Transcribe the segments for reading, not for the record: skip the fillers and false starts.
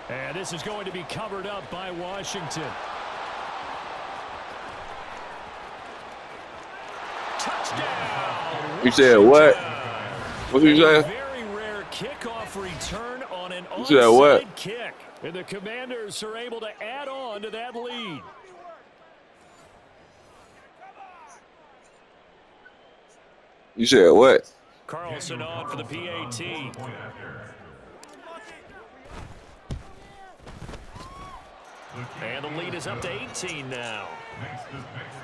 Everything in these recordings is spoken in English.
And this is going to be covered up by Washington. Touchdown! You said what? What you say? Very rare kickoff return on an You said what? onside kick. And the Commanders are able to add on to that lead. You said what? Carlson on for the PAT. And the lead is up to 18 now. Makes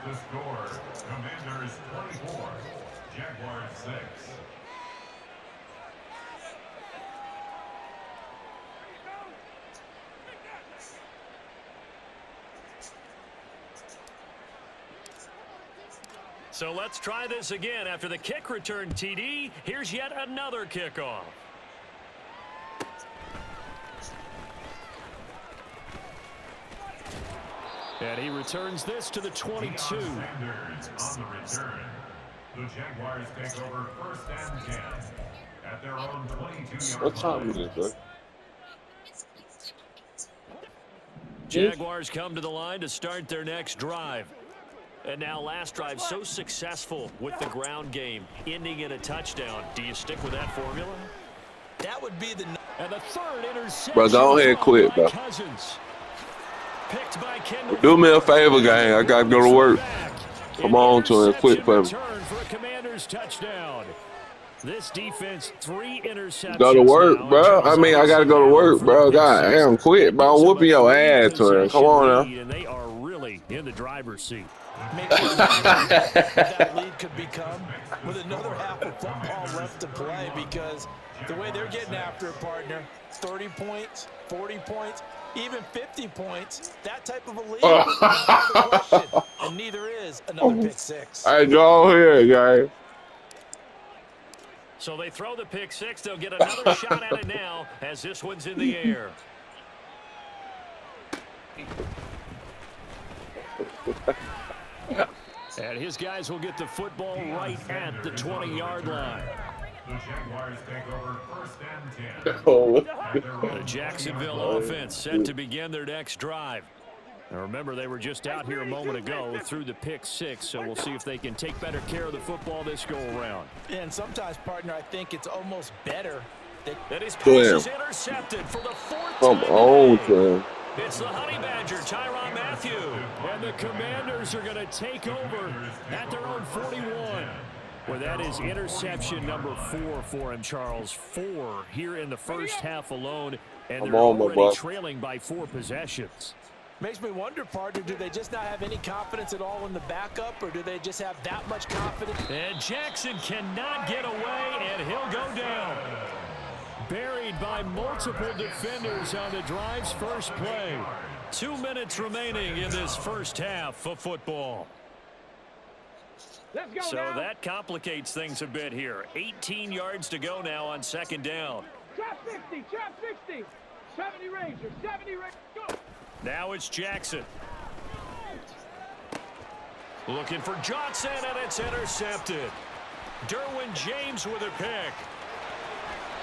the score. Commanders 24, Jaguars 6. So let's try this again. After the kick return TD, here's yet another kickoff. And he returns this to the 22. Sanders on the return. The Jaguars take over first and 10 at their own 22-yard What time is it, bro? Jaguars come to the line to start their next drive. And now last drive so successful with the ground game, ending in a touchdown. Do you stick with that formula? That would be the... And the third interception. Bro, go ahead and quit, bro. Cousins. Picked by Kendall. Do me a favor, gang. I got to go to work. Come on to him. Quit for me. For a Commander's touchdown. This defense, 3 interceptions. Go to work, bro. I mean, I got to go to work, bro. God damn, quit, bro. I'm whooping your ass to him. Come on now. And they are really in the driver's seat. Maybe that lead could become with another half of football left to play, because the way they're getting after it, partner, 30 points, 40 points, even 50 points, that type of a lead, not another question, and neither is another pick six. All right, go here, guys. So they throw the pick six. They'll get another shot at it now as this one's in the air. And his guys will get the football right at the 20-yard line. The Jaguars take over first and 10. The Jacksonville offense set to begin their next drive. Now remember, they were just out here a moment ago through the pick six, so we'll see if they can take better care of the football this go-around. And sometimes, partner, I think it's almost better that his pass is intercepted for the 4th time. Come on, man. It's the Honey Badger, Tyrann Mathieu. And the Commanders are going to take over at their own 41. Well, that is interception number 4 for him, Charles. 4 here in the first half alone, and they're already trailing by 4 possessions. Makes me wonder, partner, do they just not have any confidence at all in the backup, or do they just have that much confidence? And Jackson cannot get away, and he'll go down. Buried by multiple defenders on the drive's first play. 2 minutes remaining in this first half of football. So that complicates things a bit here. 18 yards to go now on second down. Trap 60, trap 60. 70 Rangers, 70 Rangers, go. Now it's Jackson. Looking for Johnson, and it's intercepted. Derwin James with a pick.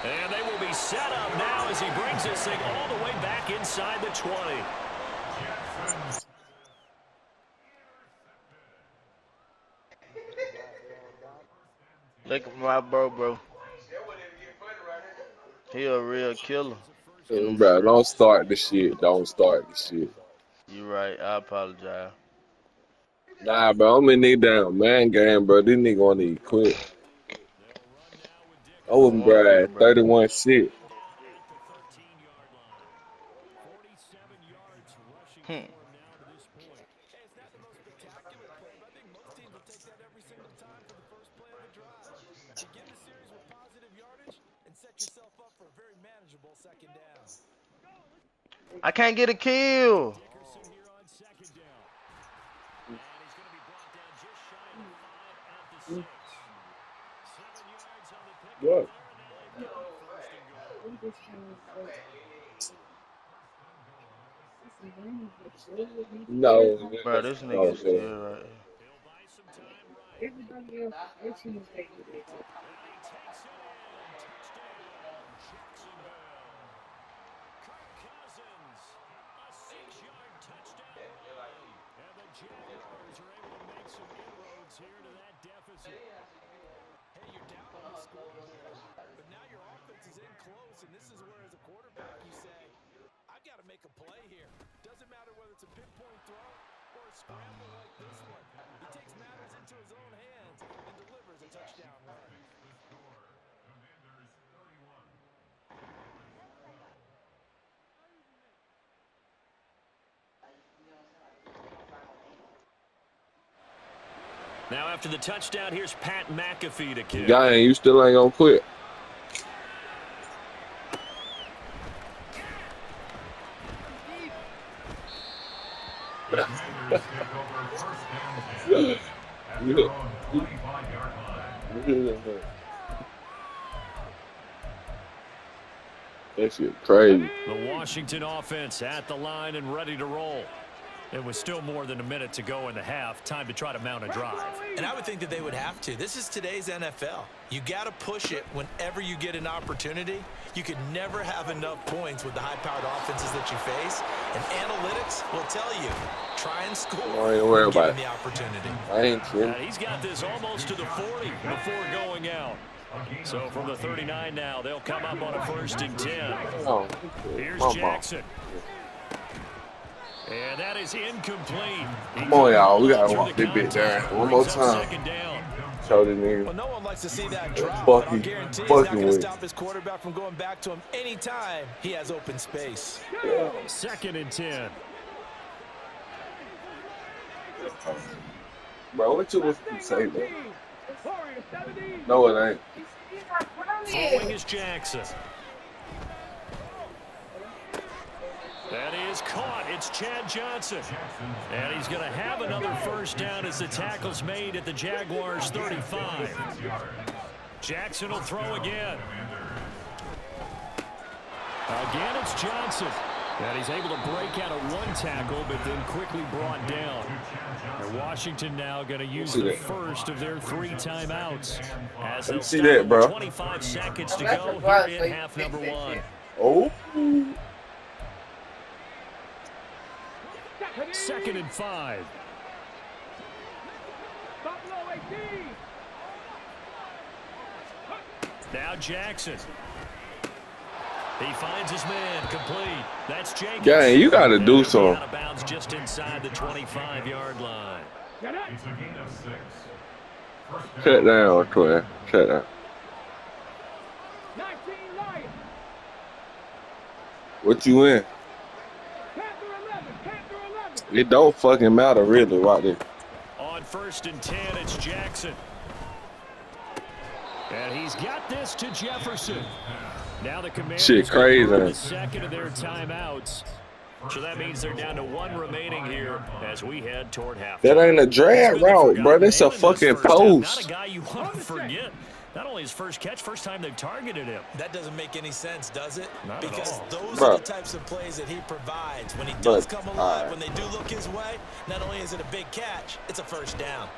And they will be set up now as he brings this thing all the way back inside the 20. Look at my bro. He a real killer. Bro, don't start the shit. Don't start the shit. You right. I apologize. Nah, bro, I'm in the down man game, bro. This nigga want to quit. I wouldn't brag. 31-6. I can't get a kill. What? No, bro, this nigga still right. Everybody else, their team is taking it. Hey, you're down on the score, but now your offense is in close, and this is where, as a quarterback, you say, I've got to make a play here. Doesn't matter whether it's a pinpoint throw or a scramble like this one. He takes matters into his own hands and delivers a touchdown run. The score, Commanders 31. Now after the touchdown, here's Pat McAfee to kick. Guy, you still ain't gonna quit. Commanders take over first down 10 at their own 25-yard line. That shit crazy. The Washington offense at the line and ready to roll. It was still more than a minute to go in the half. Time to try to mount a drive. And I would think that they would have to. This is today's NFL. You got to push it whenever you get an opportunity. You could never have enough points with the high-powered offenses that you face. And analytics will tell you, try and score. I ain't worried about it. The opportunity. I ain't kidding. He's got this almost to the 40 before going out. So from the 39 now, they'll come up on a 1st and 10. Oh, Here's my Jackson. And that is incomplete. Come on, y'all. We gotta walk this bitch down one more time. Second down. Show this nigga. Well, no one likes to see that drop, but I'll guarantee he's not going to stop his quarterback from going back to him anytime he has open space. 2nd and 10. Bro, what you was say, bro? No, it ain't. Throwing is Jackson. That is caught. It's Chad Johnson. And he's going to have another 1st down as the tackle's made at the Jaguars' 35. Jackson will throw again. Again, it's Johnson. And he's able to break out of 1 tackle, but then quickly brought down. And Washington now going to use the first of their 3 timeouts. As they'll see start that, with bro. 25 seconds to go here in half number 1. Oh. 2nd and 5. Now Jackson. He finds his man complete. That's Jenkins. Yeah, you got to do something. Out of bounds just inside the 25-yard line. It's a gain of 6. Shut down, Claire. Shut down. 19 Lions. What you in? Panther 11. Panther 11. It don't fucking matter, really, right there. On 1st and 10, it's Jackson. And he's got this to Jefferson. Now the Commanders Shit crazy. the 2nd of their timeouts. So that means they're down to 1 remaining here as we head toward halftime. That ain't a drag route, bro. That's a fucking post. Not a guy you want to forget. Not only his first catch, first time they've targeted him. That doesn't make any sense, does it? Not at because all. those Bro. are the types of plays that he provides. When he does come alive, when they do look his way, not only is it a big catch, it's a 1st down.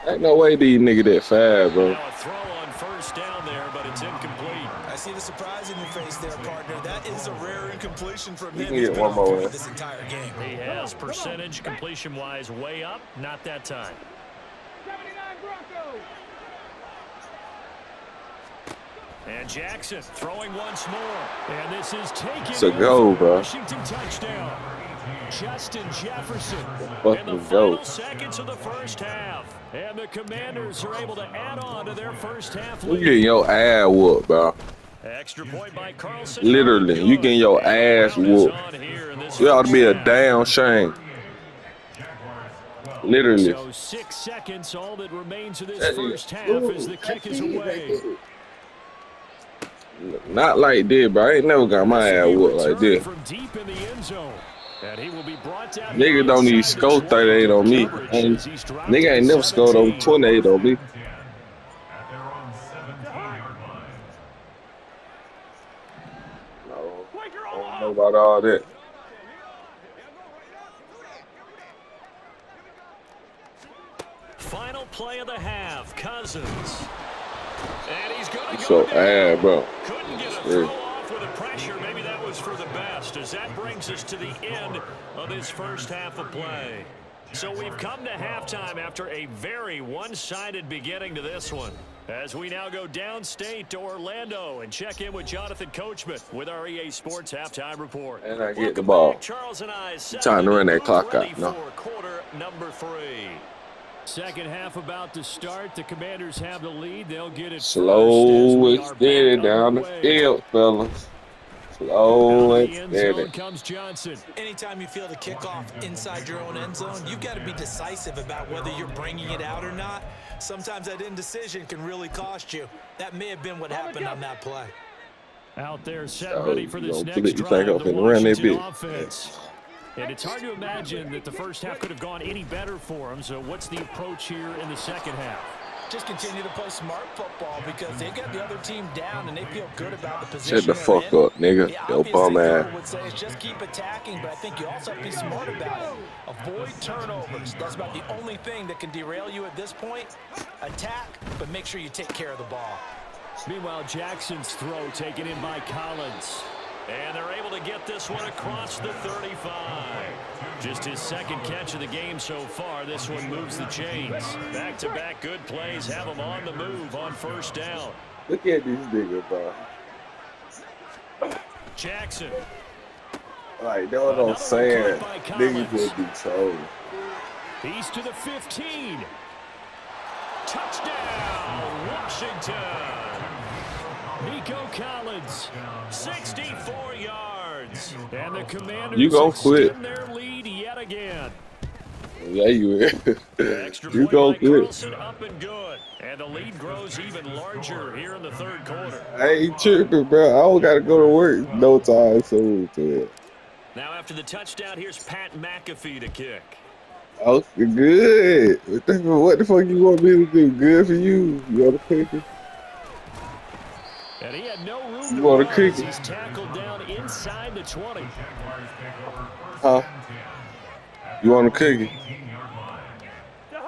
Ain't no way these niggas that fast, bro. Now a throw on 1st down there, but it's incomplete. I see the surprise in your face there, partner. That is a rare incompletion from You him. can He's get been one on more, point man. this entire game. He has percentage completion-wise way up. Not that time. 79 Broncos. And Jackson throwing once more. And this is taken. It's a go, bro. Washington touchdown. Justin Jefferson. Fucking In the go. final seconds of the 1st half. And the Commanders are able to add on to their 1st half You lead. getting your ass whooped, bro. Extra point by Carlson. Literally, you getting your ass whooped. It ought to be a damn shame. Literally. So 6 seconds, all that remains of this 1st half as the kick is away. Not like this, bro. I ain't never got my ass whooped like this. From deep in the end zone. And he will be brought down. Nigga don't even score 38 on me. And nigga ain't never scored on 28 on me. At their own 17-yard line. No, I don't know about all that. Final play of the half, Cousins. And he's going to So go down. ass, bro. Couldn't get a throw off with the pressure. Maybe that was for the best, as that brings us to the end of this 1st half of play. So we've come to halftime after a very one-sided beginning to this one. As we now go downstate to Orlando and check in with Jonathan Coachman with our EA Sports Halftime Report. And I get the Welcome ball. back, Charles and I. Trying to run that clock ready out. No. for quarter number 3. Second half about to start. The Commanders have the lead. They'll get it Slow and first as we steady are back down the underway. field, fellas. Slow Out of and the end steady. zone comes Johnson. Anytime you feel the kickoff inside your own end zone, you've got to be decisive about whether you're bringing it out or not. Sometimes that indecision can really cost you. That may have been what happened on that play. Out there, set Oh, ready for this you next think drive. I'm The finna run that Washington bit? offense. And it's hard to imagine that the first half could have gone any better for them. So what's the approach here in the second half? Just continue to play smart football because they've got the other team down and they feel good about the position. Shut the they're fuck in. up, nigga. Yeah, Yo, obviously, bum what ass. I would say is just keep attacking, but I think you also have to be smart about it. Avoid turnovers. That's about the only thing that can derail you at this point. Attack, but make sure you take care of the ball. Meanwhile, Jackson's throw taken in by Collins. And they're able to get this one across the 35. Just his second catch of the game so far. This one moves the chains. Back-to-back good plays have him on the move on first down. Look at these niggas, bro. Jackson. Like, that's what I'm saying. Niggas just be trolling. He's to the 15. Touchdown, Washington. Nico Collins, 64 yards. And the Commanders You gon' quit. extend their lead yet again. Yeah, you is. Extra You point go by quit. Carlson, up and good. And the lead grows even larger here in the third quarter. I ain't tripping, bro. I don't gotta go to work no time soon to it. Now after the touchdown, here's Pat McAfee to kick. Oh, good. What the fuck you want me to do? Good for you. You want to kick it? And he had no room You to wanna run kick as it? he's tackled down inside the 20. Huh? You want to kick it?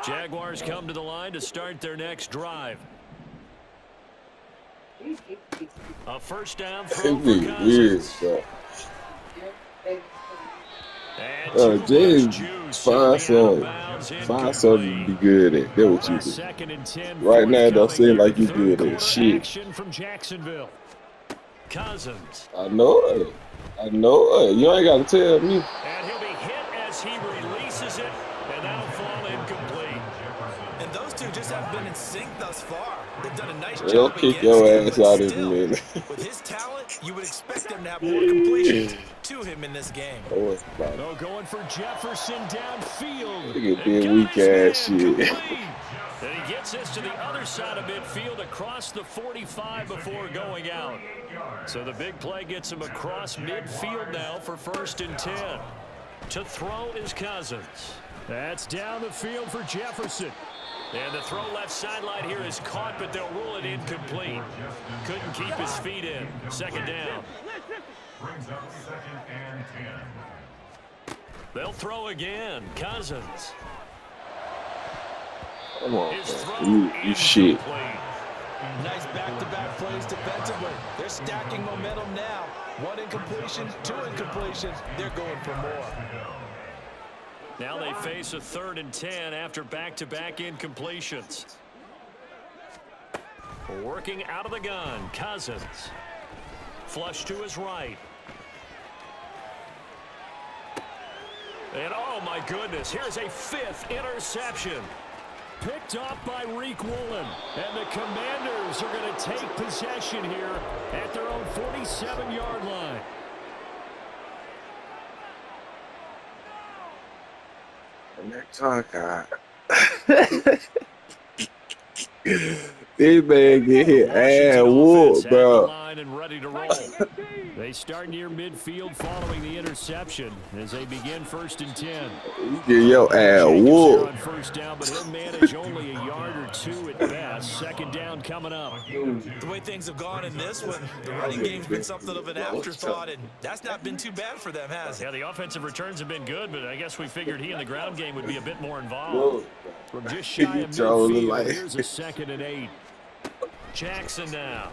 Jaguars come to the line to start their next drive. A first down That throw for nigga weird, Cousins. bro. And too much James, juice. find He'll be out of something. bounds, Find something to incomplete. be good at. That's what you A do. 2nd and 10 Right now, it don't forthcoming seem here. like you Third good quarter at shit. action from Jacksonville. Cousins. I know it. I know it. You ain't got to tell me. And he'll be hit as he releases it, and that'll fall incomplete. And those two just haven't been in sync thus far. They've done a nice They'll job kick against your him, ass but out in a still, minute. with his talent, you would expect them to have more completions to him in this game. Oh, it's fine. Oh, going for Jefferson downfield. Look at And that got weak his ass man shit. complete. And he gets this to the other side of midfield across the 45 before going out. So the big play gets him across midfield now for 1st and 10. To throw is Cousins. That's down the field for Jefferson. And the throw left sideline here is caught, but they'll rule it incomplete. Couldn't keep his feet in. 2nd down. Brings up 2nd and 10. They'll throw again. Cousins. Come on, His bro. throw You shit. incomplete. Nice back-to-back plays defensively. They're stacking momentum now. 1 incompletion, 2 incompletion. They're going for more. Now they face a 3rd and 10 after back-to-back incompletions. Working out of the gun, Cousins. Flush to his right. And oh my goodness, here's a 5th interception. Picked off by Reek Woolen. And the Commanders are going to take possession here at their own 47-yard line. Next time, God. This man get his ass whooped, bro. And ready to roll. They start near midfield following the interception as they begin 1st and 10. You get your ass Jacobs here whooped. on 1st down, but he'll manage only a yard or 2 at best. 2nd down coming up. The way things have gone in this one, the running game's been something of an afterthought, and that's not been too bad for them, has it? Yeah, the offensive returns have been good, but I guess we figured he in the ground game would be a bit more involved. From just shy of Trolling midfield, like- here's a 2nd and 8. Jackson now.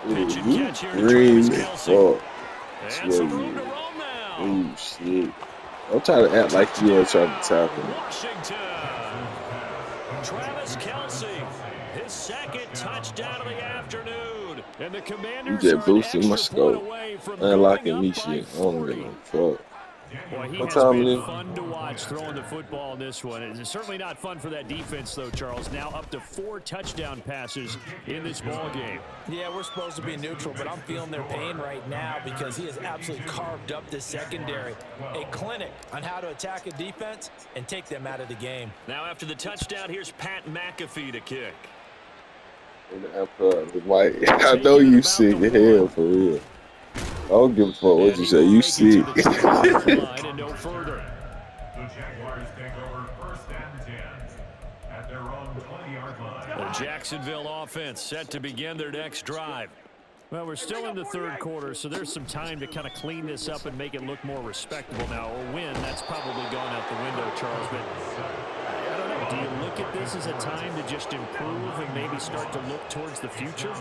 Ooh, Pitch and catch here to green Travis Kelce. fuck. And some room to roam now. Ooh, shit. Don't try to act like you ain't trying to tackle me. Washington. Travis Kelce, his second touchdown of the afternoon. And the You Commanders just are an boosting my extra point scope. away from Unlocking going me up by shit. I don't 40. give a fuck. Boy, he What has time it been is? fun to watch throwing the football in this one. It's certainly not fun for that defense, though, Charles. Now up to 4 touchdown passes in this ball game. Yeah, we're supposed to be neutral, but I'm feeling their pain right now because he has absolutely carved up this secondary. A clinic on how to attack a defense and take them out of the game. Now after the touchdown, here's Pat McAfee to kick. I know you sick as hell for real. I don't give a fuck what And you he say. will You make it to sick. the 20-yard line and no further. The Jaguars take over 1st and 10 at their own 20-yard line. The Jacksonville offense set to begin their next drive. Well, we're still in the third quarter, so there's some time to kind of clean this up and make it look more respectable now. A win, that's probably gone out the window, Charles. But I don't know. Do you look at this as a time to just improve and maybe start to look towards the future?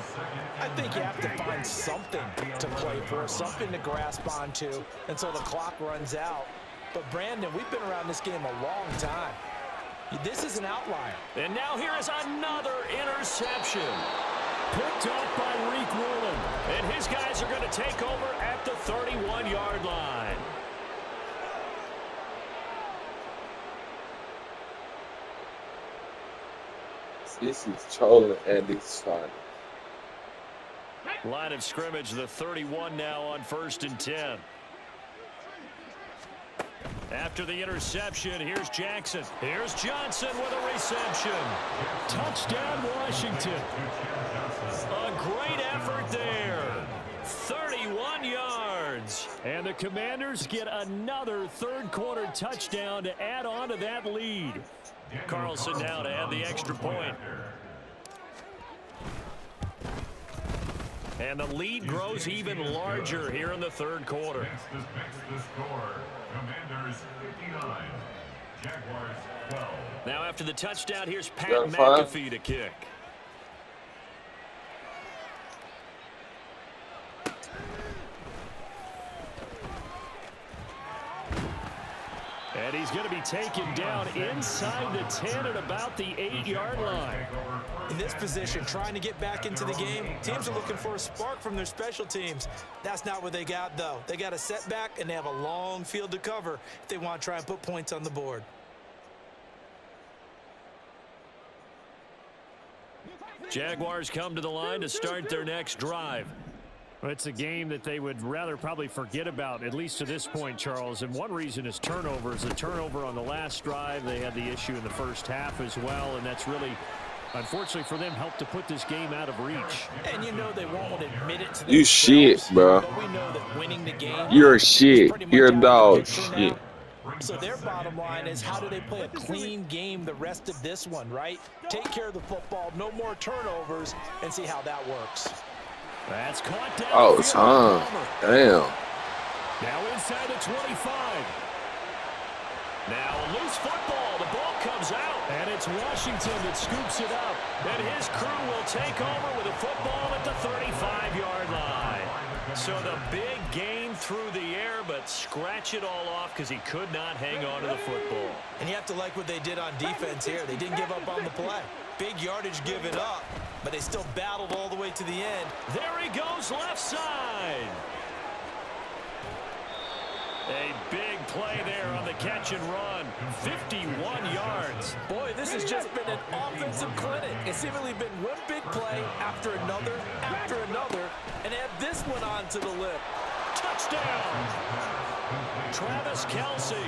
I think you have to find something to play for, something to grasp onto until the clock runs out. But, Brandon, we've been around this game a long time. This is an outlier. And now here is another interception. Picked off by Reek Woolen. And his guys are going to take over at the 31-yard line. This is trolling and it's fun. Line of scrimmage, the 31 now on 1st and 10. After the interception, here's Jackson. Here's Johnson with a reception. Touchdown, Washington. A great effort there. 31 yards. And the Commanders get another third-quarter touchdown to add on to that lead. Carlson now to add the extra point. And the lead grows even larger here in the third quarter. Next the score. Commanders 59, Jaguars 12. Now after the touchdown, here's Pat Got 5. McAfee to kick. And he's going to be taken down inside the 10 at about the 8-yard line. In this position, trying to get back into the game, teams are looking for a spark from their special teams. That's not what they got, though. They got a setback, and they have a long field to cover if they want to try and put points on the board. Jaguars come to the line to start their next drive. It's a game that they would rather probably forget about, at least to this point, Charles. And one reason is turnovers. The turnover on the last drive, they had the issue in the first half as well, and that's really, unfortunately for them, helped to put this game out of reach. And you know they won't admit it to themselves. You shit, bro. But we know that winning the game, You're a shit. You're a dog shit. shit. So their bottom line is, how do they play a clean game the rest of this one, right? Take care of the football, no more turnovers, and see how that works. That's caught down. Oh, it's on. Damn. Now inside the 25. Now a loose football. The ball comes out. And it's Washington that scoops it up. And his crew will take over with a football at the 35-yard line. So the big gain through the air, but scratch it all off because he could not hang on to the football. And you have to like what they did on defense here. They didn't give up on the play. Big yardage given up, but they still battled all the way to the end. There he goes left side. A big play there on the catch and run. 51 yards. Boy, this has just been an offensive clinic. It's seemingly been one big play after another, and add this one on to the lip. Touchdown. Travis Kelce,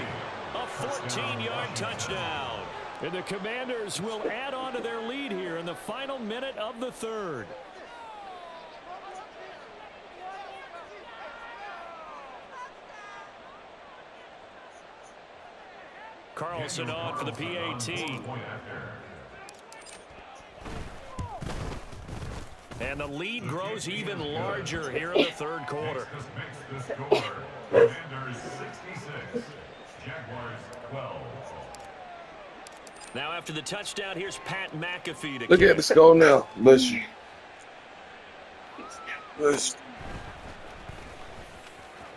a 14-yard touchdown. And the Commanders will add on to their lead here in the final minute of the third. Carlson on for the PAT. And the lead grows even larger here in the third quarter. Makes the score. Commanders 66, Jaguars 12. Now after the touchdown, here's Pat McAfee to Look kick. at the score now. Bless you. Bless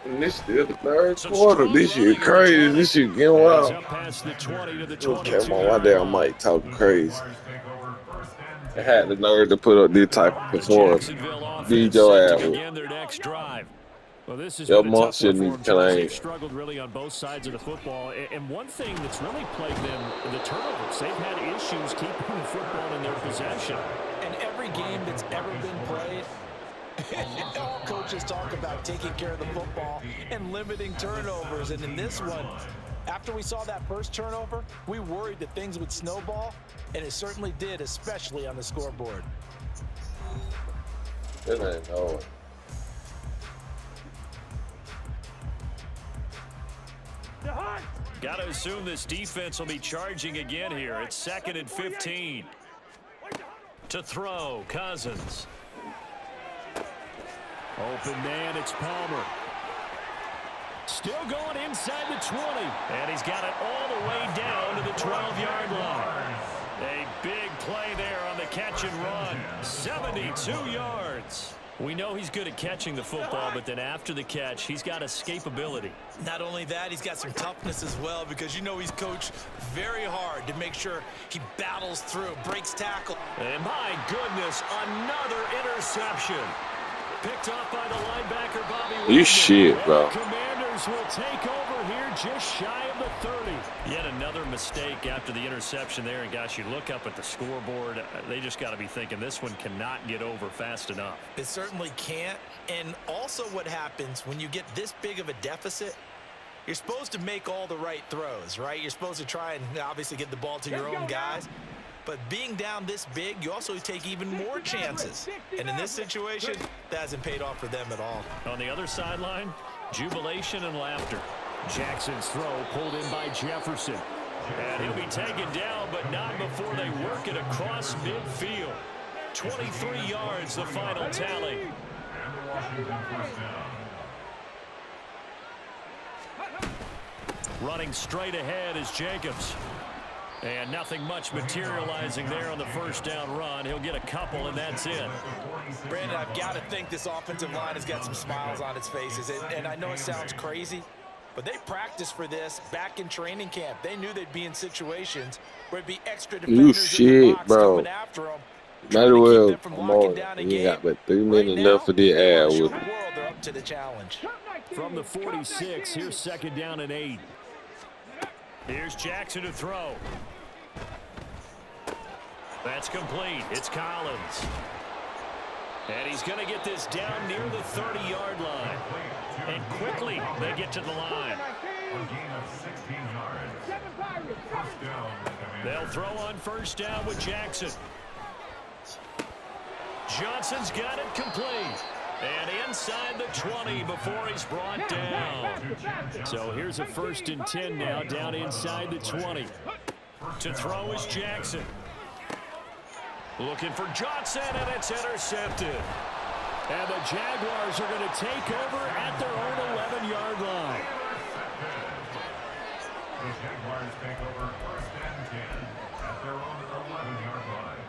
you. And this still the third So quarter. strong This shit running in the crazy. 20. This shit getting And he's wild. up past the 20 to the Okay, I'm on my 22-yard damn line. mic talking The crazy. Jaguars take over first and I had the nerve to put up this type of The performance. Jacksonville Need offense your set to ass. begin their next drive. Well, this has Your been a month tough one shouldn't for even them, Charles. They've claim. struggled really on both sides of the football. And one thing that's really plagued them, the turnovers. They've had issues keeping the football in their possession. And every game that's ever been played, all coaches talk about taking care of the football and limiting turnovers. And in this one, after we saw that first turnover, we worried that things would snowball, and it certainly did, especially on the scoreboard. It ain't no. Got to assume this defense will be charging again here. It's 2nd and 15. To throw, Cousins. Open man, it's Palmer. Still going inside the 20. And he's got it all the way down to the 12-yard line. A big play there on the catch and run. 72 yards. We know he's good at catching the football, but then after the catch, he's got escapability. Not only that, he's got some toughness as well, because you know he's coached very hard to make sure he battles through, breaks tackle. And my goodness, another interception. Picked off by the linebacker, Bobby You Wagner. shit, bro. And the Commanders will take over here just shy of the 30. Yet another mistake after the interception there. And, gosh, you look up at the scoreboard, they just got to be thinking this one cannot get over fast enough. It certainly can't. And also what happens when you get this big of a deficit, you're supposed to make all the right throws, right? You're supposed to try and obviously get the ball to your own guys. But being down this big, you also take even more chances. And in this situation, that hasn't paid off for them at all. On the other sideline, jubilation and laughter. Jackson's throw pulled in by Jefferson. And he'll be taken down, but not before they work it across midfield. 23 yards, the final tally. And the Washington first down. Running straight ahead is Jacobs. And nothing much materializing there on the first down run. He'll get a couple, and that's it. Brandon, I've got to think this offensive line has got some smiles on its faces. And I know it sounds crazy, but they practiced for this back in training camp. They knew they'd be in situations where it'd be extra defenders in the box coming after them. Might as well. I'm on. You got but 3 minutes left for the ad with. They're up to the challenge. From the 46, here's 2nd down and 8. Here's Jackson to throw. That's complete. It's Collins. And he's going to get this down near the 30-yard line. And quickly, they get to the line. A gain of 16 yards. First down, the They'll throw on first down with Jackson. Johnson's got it complete. And inside the 20 before he's brought down. So here's a 1st and 10 now, down inside the 20. To throw is Jackson. Looking for Johnson, and it's intercepted. And the Jaguars are going to take over at their own 11-yard line. The Jaguars take over first and 10 at their own 11-yard line.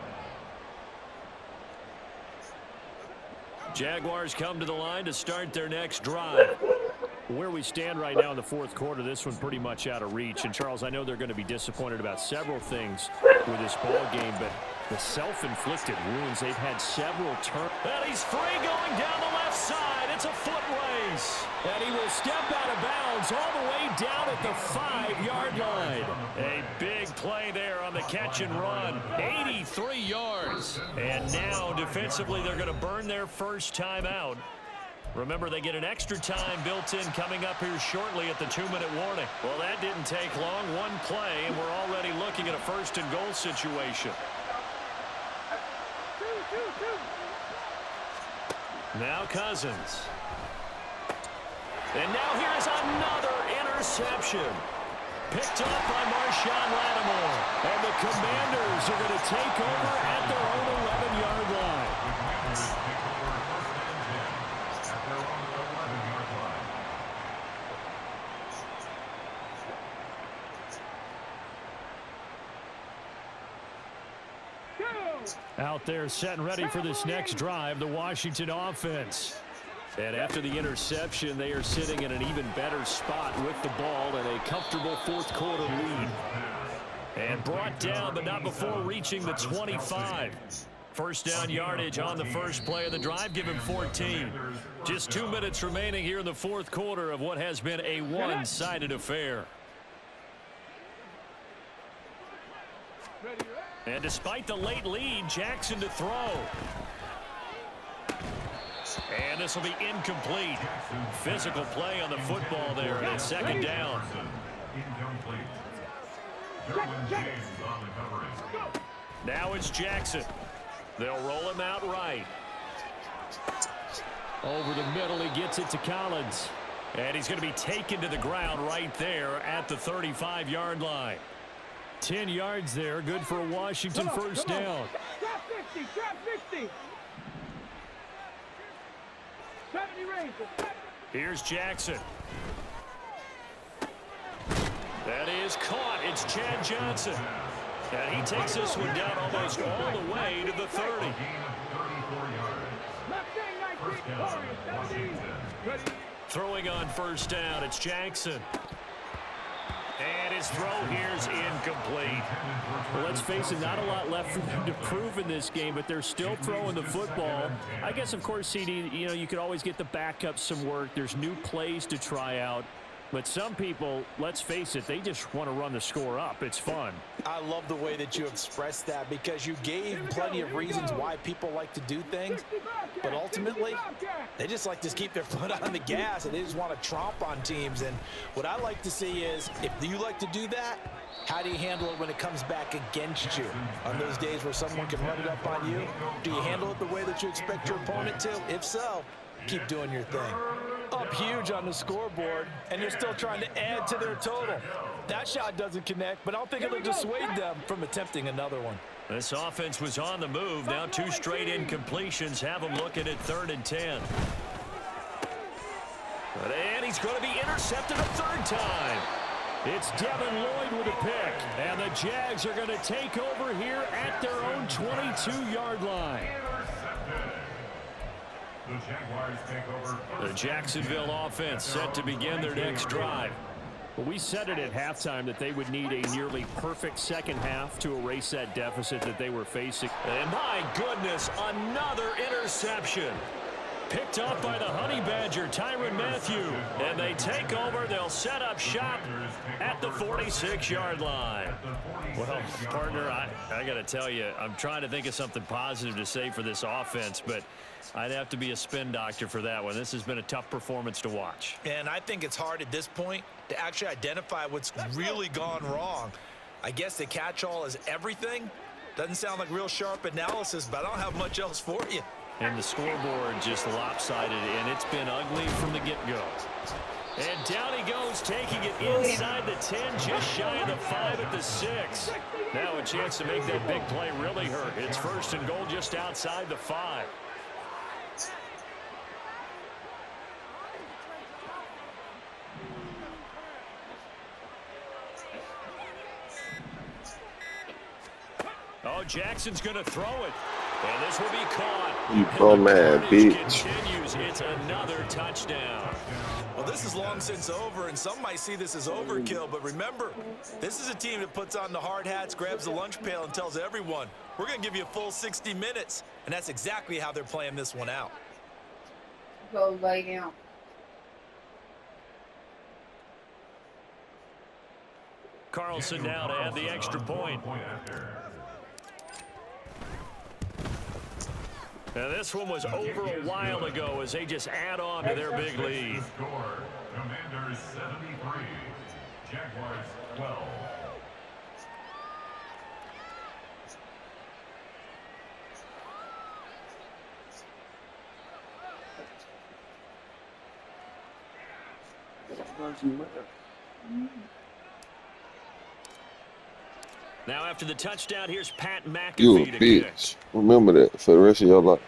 Jaguars come to the line to start their next drive. Where we stand right now in the 4th quarter, this one pretty much out of reach. And, Charles, I know they're going to be disappointed about several things with this ball game, but the self-inflicted wounds, they've had several turns. And he's free going down the left side. It's a foot race. And he will step out of bounds all the way down at the 5-yard line. A big play there on the catch and run. 83 yards. And now, defensively, they're going to burn their first time out. Remember, they get an extra time built in coming up here shortly at the 2-minute warning. Well, that didn't take long. One play, and we're already looking at a 1st and goal situation. Now Cousins. And now here's another interception. Picked up by Marshawn Lattimore. And the Commanders are going to take over at their own 11-yard line. Out there setting ready for this next drive, the Washington offense. And after the interception, they are sitting in an even better spot with the ball and a comfortable fourth quarter lead. And brought down, but not before reaching the 25. First down yardage on the first play of the drive, give him 14. Just 2 minutes remaining here in the fourth quarter of what has been a one-sided affair. And despite the late lead, Jackson to throw. And this will be incomplete. Physical play on the football there, and it's second down. Now it's Jackson. They'll roll him out right. Over the middle, he gets it to Collins. And he's going to be taken to the ground right there at the 35-yard line. 10 yards there, good for a Washington first down. Trap 50, trap 50. 70 Rangers. Here's Jackson. That is caught. It's Chad Johnson. And he takes this one down almost all the way to the 30. Throwing on first down, it's Jackson. And his throw here's incomplete. Well, let's face it, not a lot left for them to prove in this game, but they're still throwing the football. I guess, of course, CD, you could always get the backups some work. There's new plays to try out. But some people, let's face it, they just want to run the score up. It's fun. I love the way that you expressed that because you gave plenty of reasons why people like to do things. But ultimately, they just like to keep their foot on the gas and they just want to tromp on teams. And what I like to see is if you like to do that, how do you handle it when it comes back against you? On those days where someone can run it up on you, do you handle it the way that you expect your opponent to? If so, keep doing your thing. Up huge on the scoreboard, and they're still trying to add to their total. That shot doesn't connect, but I don't think it'll dissuade them from attempting another one. This offense was on the move. Now 2 straight incompletions have them looking at 3rd and 10. And he's going to be intercepted a 3rd time. It's Devin Lloyd with a pick, and the Jags are going to take over here at their own 22-yard line. The Jacksonville offense set to begin their next drive. Well, we said it at halftime that they would need a nearly perfect second half to erase that deficit that they were facing. And my goodness, another interception. Picked off by the Honey Badger, Tyrann Mathieu. And they take over. They'll set up shop at the 46-yard line. Well, partner, I got to tell you, I'm trying to think of something positive to say for this offense, but I'd have to be a spin doctor for that one. This has been a tough performance to watch. And I think it's hard at this point to actually identify what's really gone wrong. I guess the catch-all is everything. Doesn't sound like real sharp analysis, but I don't have much else for you. And the scoreboard just lopsided, and it's been ugly from the get-go. And down he goes, taking it inside the 10, just shy of the 5 at the 6. Now a chance to make that big play really hurt. It's 1st and goal just outside the 5. Oh, Jackson's going to throw it. And this will be caught. You bum-ass bitch. Continues. It's another touchdown. Well, this is long since over, and some might see this as overkill. But remember, this is a team that puts on the hard hats, grabs the lunch pail, and tells everyone, we're going to give you a full 60 minutes. And that's exactly how they're playing this one out. Go lay down. Carlson now to add the extra point. Now this one was over a while ago as they just add on to their big lead. Commanders 73, Jaguars 12. Now after the touchdown, here's Pat You a McAfee to kick. bitch. Remember that for the rest of your life.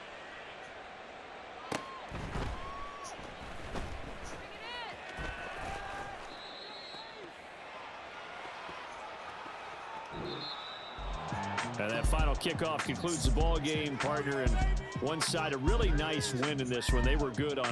And that final kickoff concludes the ball game, partner. And one side, a really nice win in this one. They were good on